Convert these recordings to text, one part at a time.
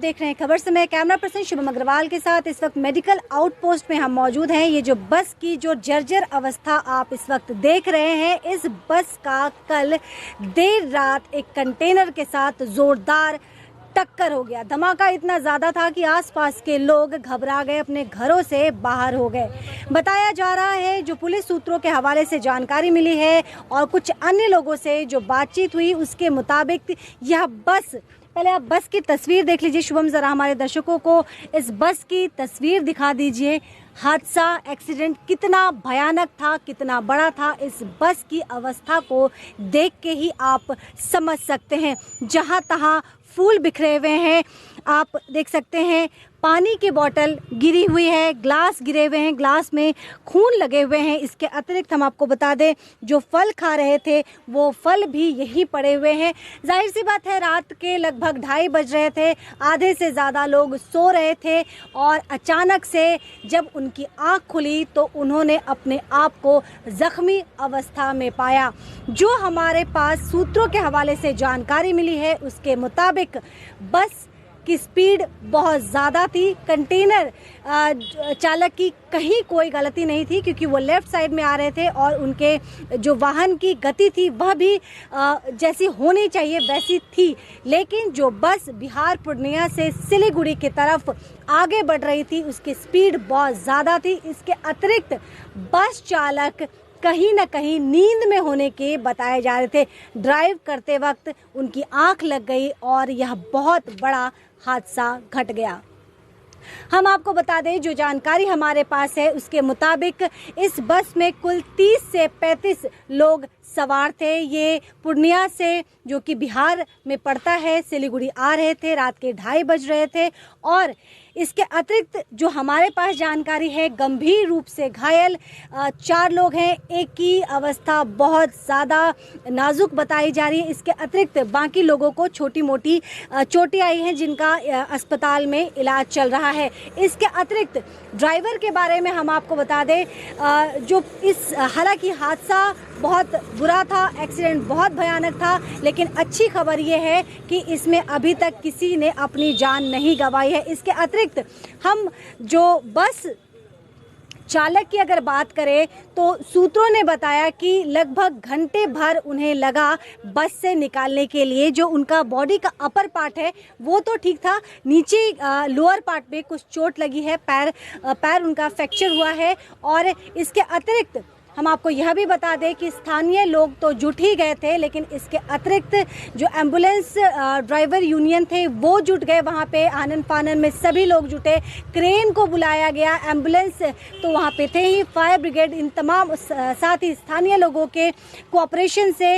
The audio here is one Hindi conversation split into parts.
देख रहे हैं खबर समय। कैमरा पर्सन शुभम अग्रवाल के साथ इस वक्त मेडिकल आउटपोस्ट में हम मौजूद हैं। ये जो बस की जो जर्जर अवस्था आप इस वक्त देख रहे हैं, इस बस का कल देर रात एक कंटेनर के साथ जोरदार टक्कर हो गया। धमाका इतना ज़्यादा था कि आसपास के लोग घबरा गए, अपने घरों से बाहर हो गए। बताया जा रहा है, जो पुलिस सूत्रों के हवाले से जानकारी मिली है और कुछ अन्य लोगों से जो बातचीत हुई उसके मुताबिक यह बस, पहले आप बस की तस्वीर देख लीजिए शुभम, ज़रा हमारे दर्शकों को इस बस की तस्वीर दिखा दीजिए। हादसा, एक्सीडेंट कितना भयानक था, कितना बड़ा था, इस बस की अवस्था को देख के ही आप समझ सकते हैं। जहां तहां फूल बिखरे हुए हैं, आप देख सकते हैं। पानी की बोतल गिरी हुई है, ग्लास गिरे हुए हैं, ग्लास में खून लगे हुए हैं। इसके अतिरिक्त हम आपको बता दें, जो फल खा रहे थे वो फल भी यही पड़े हुए हैं। जाहिर सी बात है, रात के लगभग 2:30 बज रहे थे, आधे से ज़्यादा लोग सो रहे थे और अचानक से जब उनकी आँख खुली तो उन्होंने अपने आप को ज़ख्मी अवस्था में पाया। जो हमारे पास सूत्रों के हवाले से जानकारी मिली है उसके मुताबिक बस की स्पीड बहुत ज़्यादा थी। कंटेनर चालक की कहीं कोई गलती नहीं थी, क्योंकि वो लेफ़्ट साइड में आ रहे थे और उनके जो वाहन की गति थी वह भी जैसी होनी चाहिए वैसी थी। लेकिन जो बस बिहार पूर्णिया से सिलीगुड़ी की तरफ आगे बढ़ रही थी उसकी स्पीड बहुत ज़्यादा थी। इसके अतिरिक्त बस चालक कहीं ना कहीं नींद में होने के बताए जा रहे थे। ड्राइव करते वक्त उनकी आंख लग गई और यह बहुत बड़ा हादसा घट गया। हम आपको बता दें, जो जानकारी हमारे पास है उसके मुताबिक इस बस में कुल 30 से 35 लोग सवार थे। ये पूर्णिया से, जो कि बिहार में पड़ता है, सिलीगुड़ी आ रहे थे। रात के 2:30 बज रहे थे और इसके अतिरिक्त जो हमारे पास जानकारी है, गंभीर रूप से घायल 4 लोग हैं। एक की अवस्था बहुत ज़्यादा नाजुक बताई जा रही है। इसके अतिरिक्त बाकी लोगों को छोटी मोटी चोटें आई हैं जिनका अस्पताल में इलाज चल रहा है। इसके अतिरिक्त ड्राइवर के बारे में हम आपको बता दें, जो इस हालांकि हादसा बहुत बुरा था, एक्सीडेंट बहुत भयानक था, लेकिन अच्छी खबर ये है कि इसमें अभी तक किसी ने अपनी जान नहीं गंवाई है। इसके अतिरिक्त हम जो बस चालक की अगर बात करें तो सूत्रों ने बताया कि लगभग घंटे भर उन्हें लगा बस से निकालने के लिए। जो उनका बॉडी का अपर पार्ट है वो तो ठीक था, नीचे लोअर पार्ट में कुछ चोट लगी है, पैर उनका फ्रैक्चर हुआ है। और इसके अतिरिक्त हम आपको यह भी बता दें कि स्थानीय लोग तो जुट ही गए थे, लेकिन इसके अतिरिक्त जो एम्बुलेंस ड्राइवर यूनियन थे वो जुट गए। वहाँ पे आनन फानन में सभी लोग जुटे, क्रेन को बुलाया गया, एम्बुलेंस तो वहाँ पे थे ही, फायर ब्रिगेड, इन तमाम साथ ही स्थानीय लोगों के कोऑपरेशन से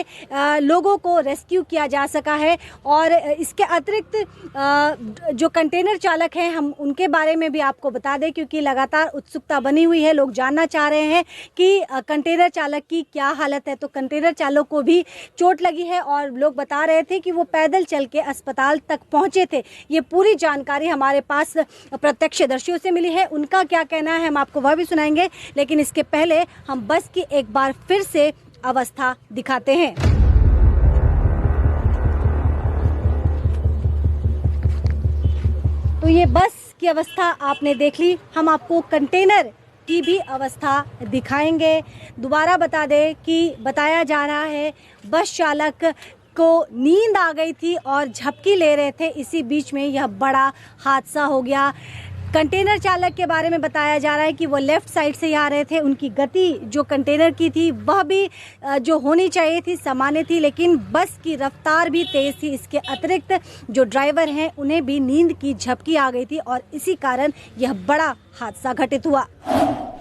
लोगों को रेस्क्यू किया जा सका है। और इसके अतिरिक्त जो कंटेनर चालक हैं, हम उनके बारे में भी आपको बता दें, क्योंकि लगातार उत्सुकता बनी हुई है, लोग जानना चाह रहे हैं कि कंटेनर चालक की क्या हालत है। तो कंटेनर चालक को भी चोट लगी है और लोग बता रहे थे कि वो पैदल चल के अस्पताल तक पहुंचे थे। ये पूरी जानकारी हमारे पास प्रत्यक्षदर्शियों से मिली है, उनका क्या कहना है हम आपको वह भी सुनाएंगे। लेकिन इसके पहले हम बस की एक बार फिर से अवस्था दिखाते हैं। तो ये बस की अवस्था आपने देख ली, हम आपको कंटेनर की भी अवस्था दिखाएंगे। दोबारा बता दें कि बताया जा रहा है बस चालक को नींद आ गई थी और झपकी ले रहे थे, इसी बीच में यह बड़ा हादसा हो गया। कंटेनर चालक के बारे में बताया जा रहा है कि वो लेफ़्ट साइड से आ रहे थे, उनकी गति जो कंटेनर की थी वह भी जो होनी चाहिए थी सामान्य थी, लेकिन बस की रफ्तार भी तेज़ थी। इसके अतिरिक्त जो ड्राइवर हैं उन्हें भी नींद की झपकी आ गई थी और इसी कारण यह बड़ा हादसा घटित हुआ।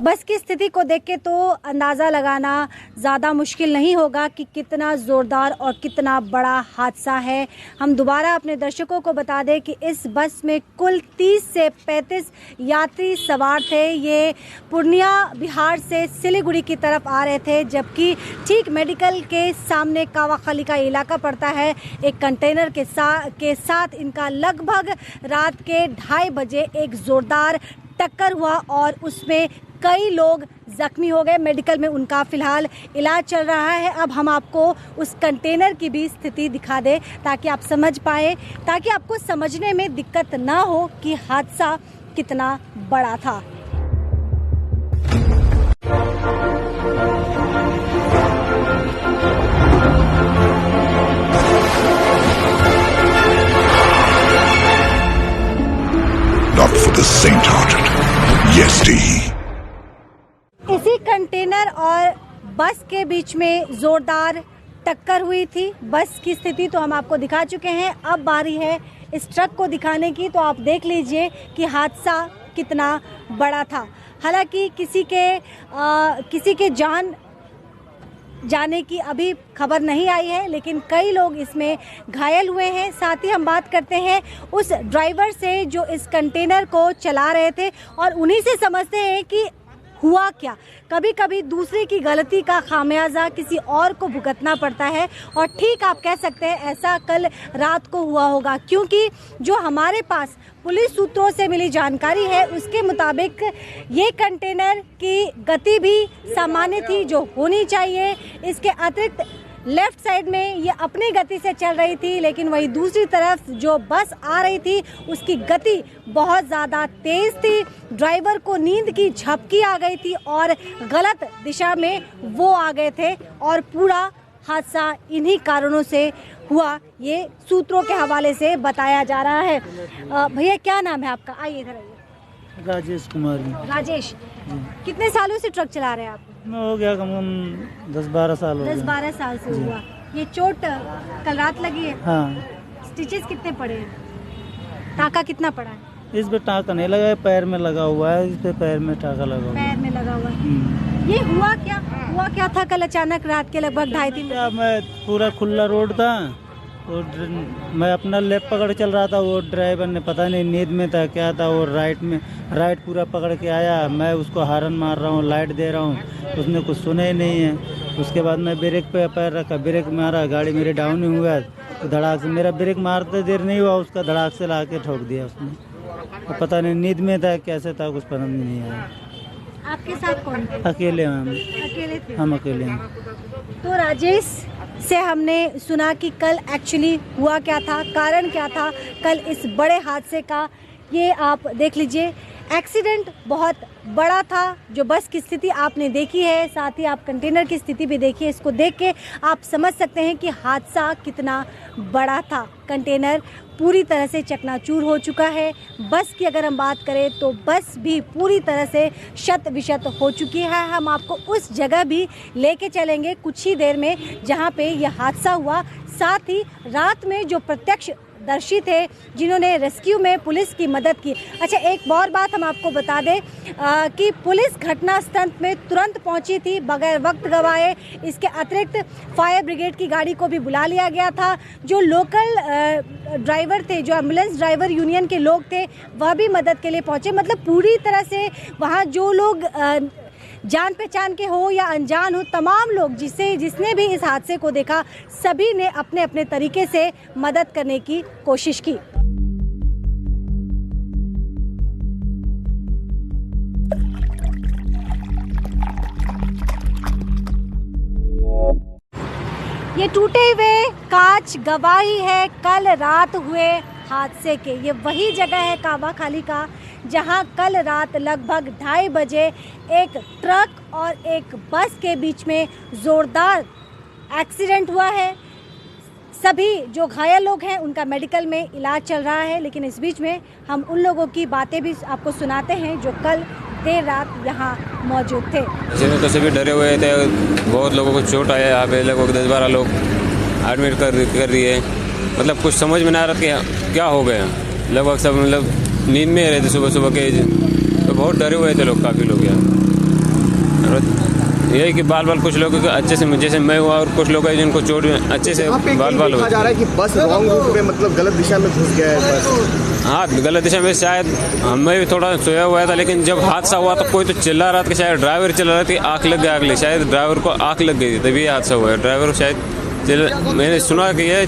बस की स्थिति को देख के तो अंदाज़ा लगाना ज़्यादा मुश्किल नहीं होगा कि कितना ज़ोरदार और कितना बड़ा हादसा है। हम दोबारा अपने दर्शकों को बता दें कि इस बस में कुल 30 से 35 यात्री सवार थे। ये पूर्णिया बिहार से सिलीगुड़ी की तरफ आ रहे थे, जबकि ठीक मेडिकल के सामने कावाखाली का इलाका पड़ता है। एक कंटेनर के साथ इनका लगभग रात के 2:30 बजे एक ज़ोरदार टक्कर हुआ और उसमें कई लोग जख्मी हो गए। मेडिकल में उनका फिलहाल इलाज चल रहा है। अब हम आपको उस कंटेनर की भी स्थिति दिखा दें ताकि आप समझ पाए, ताकि आपको समझने में दिक्कत ना हो कि हादसा कितना बड़ा था। Not for the faint-hearted. Yes, D. इसी कंटेनर और बस के बीच में जोरदार टक्कर हुई थी। बस की स्थिति तो हम आपको दिखा चुके हैं, अब बारी है इस ट्रक को दिखाने की। तो आप देख लीजिए कि हादसा कितना बड़ा था। हालांकि किसी के जान जाने की अभी खबर नहीं आई है, लेकिन कई लोग इसमें घायल हुए हैं। साथ ही हम बात करते हैं उस ड्राइवर से जो इस कंटेनर को चला रहे थे, और उन्हीं से समझते हैं कि हुआ क्या। कभी कभी दूसरे की गलती का खामियाजा किसी और को भुगतना पड़ता है, और ठीक आप कह सकते हैं ऐसा कल रात को हुआ होगा, क्योंकि जो हमारे पास पुलिस सूत्रों से मिली जानकारी है उसके मुताबिक ये कंटेनर की गति भी सामान्य थी जो होनी चाहिए। इसके अतिरिक्त लेफ्ट साइड में ये अपनी गति से चल रही थी, लेकिन वही दूसरी तरफ जो बस आ रही थी उसकी गति बहुत ज़्यादा तेज़ थी। ड्राइवर को नींद की झपकी आ गई थी और गलत दिशा में वो आ गए थे, और पूरा हादसा इन्हीं कारणों से हुआ, ये सूत्रों के हवाले से बताया जा रहा है। भैया क्या नाम है आपका? आइए इधर आइए। राजेश कुमार। राजेश, कितने सालों से ट्रक चला रहे हैं आप? मैं हो गया कम 10-12 साल हो गए। 10-12 साल से हुआ। ये चोट कल रात लगी है? हाँ। स्टिचेस कितने पड़े हैं? टाका कितना पड़ा है? इस पे टाका नहीं लगा है, पैर में लगा हुआ है। इस पे पैर में टाका लगा हुआ है। पैर में लगा हुआ है। ये हुआ क्या था कल अचानक रात के लगभग 2:30 बजे? मैं पूरा खुला रोड था और मैं अपना लेफ्ट पकड़ चल रहा था। वो ड्राइवर ने पता नहीं नींद में था क्या था, वो राइट पूरा पकड़ के आया। मैं उसको हारन मार रहा हूँ, लाइट दे रहा हूँ, उसने कुछ सुना ही नहीं है। उसके बाद मैं ब्रेक पे पैर रखा, ब्रेक मारा, गाड़ी मेरी डाउन ही हुआ तो धड़ाक से, मेरा ब्रेक मारते देर नहीं हुआ, उसका धड़ाक से ला के ठोक दिया उसने। तो पता नहीं नींद में था कैसे था, कुछ पता नहीं आया। आपके साथ कौन थे? अकेले हम अकेले थे? हम अकेले हैं। तो राजेश से हमने सुना कि कल एक्चुअली हुआ क्या था, कारण क्या था कल इस बड़े हादसे का। ये आप देख लीजिए, एक्सीडेंट बहुत बड़ा था। जो बस की स्थिति आपने देखी है, साथ ही आप कंटेनर की स्थिति भी देखिए। इसको देख के आप समझ सकते हैं कि हादसा कितना बड़ा था। कंटेनर पूरी तरह से चकनाचूर हो चुका है। बस की अगर हम बात करें तो बस भी पूरी तरह से शत विशत हो चुकी है। हम आपको उस जगह भी लेके चलेंगे कुछ ही देर में जहां पे यह हादसा हुआ। साथ ही रात में जो प्रत्यक्षदर्शी थे जिन्होंने रेस्क्यू में पुलिस की मदद की। अच्छा, एक और बात हम आपको बता दें कि पुलिस घटनास्थल में तुरंत पहुंची थी बगैर वक्त गवाए। इसके अतिरिक्त फायर ब्रिगेड की गाड़ी को भी बुला लिया गया था। जो लोकल ड्राइवर थे, जो एम्बुलेंस ड्राइवर यूनियन के लोग थे, वह भी मदद के लिए पहुंचे। मतलब पूरी तरह से वहाँ जो लोग जान पहचान के हो या अनजान हो, तमाम लोग जिसने भी इस हादसे को देखा, सभी ने अपने अपने तरीके से मदद करने की कोशिश की। ये टूटे हुए कांच गवाही है कल रात हुए हादसे के। ये वही जगह है काबा खाली का जहां कल रात लगभग 2:30 बजे एक ट्रक और एक बस के बीच में ज़ोरदार एक्सीडेंट हुआ है। सभी जो घायल लोग हैं उनका मेडिकल में इलाज चल रहा है, लेकिन इस बीच में हम उन लोगों की बातें भी आपको सुनाते हैं जो कल देर रात यहाँ मौजूद थे। तो सभी डरे हुए थे, बहुत लोगों को चोट आया। यहाँ पे लगभग 10-12 लोग एडमिट कर दिए। मतलब कुछ समझ में ना आ रहा कि क्या हो गया। लगभग सब नींद में रहे थे सुबह के, तो बहुत डरे हुए थे लोग, काफ़ी लोग यहाँ। यही कि बाल कुछ लोग अच्छे से, जैसे मैं हुआ, और कुछ लोग हैं जिनको चोट अच्छे से बाल कहा जा रहा है कि बस रॉन्ग रूट में, मतलब गलत दिशा में घुस गया है बस। हाँ, गलत दिशा में। शायद हमें भी थोड़ा सोया हुआ था, लेकिन जब हादसा हुआ तो कोई तो चिल्ला रहा था कि शायद ड्राइवर चिल्ला रहा था, आँख लग गया अगले, शायद ड्राइवर को आँख लग गई तभी हादसा हुआ है। ड्राइवर शायद मैंने सुना कि ये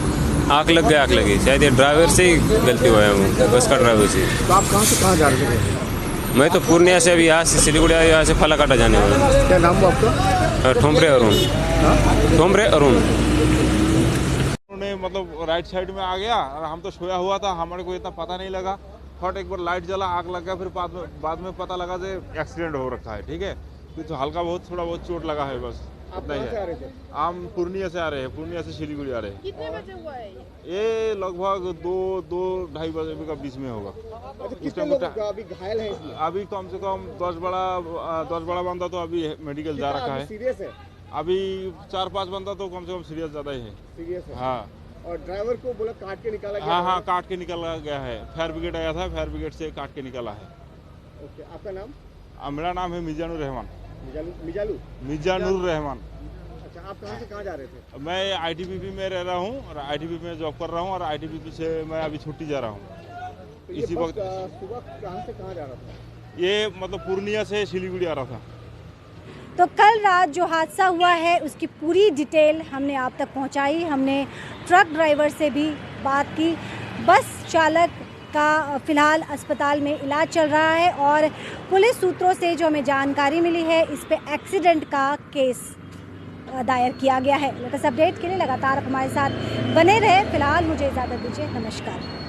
आँख लगी, शायद ये ड्राइवर से ही गलती हुआ है, बस का ड्राइवर से। तो आप कहाँ से कहाँ जा रहे थे? मैं तो पूर्णिया से अभी यहाँ से सिलीगुड़ी आया, यहाँ से फलाकाटा जाने वाला हूँ। क्या नाम हुआ आपका? ठोमरे अरुण। ठोमरे अरुण। उन्होंने मतलब राइट साइड में आ गया और हम तो सोया हुआ था, हमारे को इतना पता नहीं लगा। फट एक बार लाइट जला, आग लग गया, फिर बाद में पता लगा कि एक्सीडेंट हो रखा है। ठीक है, फिर तो हल्का बहुत थोड़ा बहुत चोट लगा है, बस इतना ही है। हम पूर्णिया से आ रहे हैं, पूर्णिया से सिलीगुड़ी आ रहे हैं। कितने बजे हुआ है ये लगभग 2-2-2:30 बजे का बीच में होगा। कितने लोग अभी घायल हैं इसमें? अभी कम से कम 10 बड़ा बंदा तो अभी मेडिकल जा रखा है। सीरियस है? अभी 4-5 बंदा तो कम से कम सीरियस ज्यादा ही है। सीरियस है? हाँ। और ड्राइवर को बोला काट के निकाला गया? हाँ, काट के निकाला गया है। फायर ब्रिगेड आया था, फायर ब्रिगेड से काट के निकाला है। ओके, आपका नाम? मेरा नाम है मिजानुर रहमान। मिजानुर रहमान। अच्छा, आप कहाँ से कहाँ जा रहे थे? मैं ITBP में रह रहा हूँ और ITBP में जॉब कर रहा हूँ और ITBP से मैं अभी छुट्टी जा रहा हूँ। तो इसी वक्त सुबह कहाँ से कहाँ जा रहा था? ये मतलब पूर्णिया से सिलीगुड़ी आ रहा था। तो कल रात जो हादसा हुआ है उसकी पूरी डिटेल हमने आप तक पहुंचाई। हमने ट्रक ड्राइवर से भी बात की। बस चालक का फिलहाल अस्पताल में इलाज चल रहा है और पुलिस सूत्रों से जो हमें जानकारी मिली है, इस पे एक्सीडेंट का केस दायर किया गया है। लेटेस्ट अपडेट के लिए लगातार हमारे साथ बने रहे। फिलहाल मुझे इजाज़त दीजिए, नमस्कार।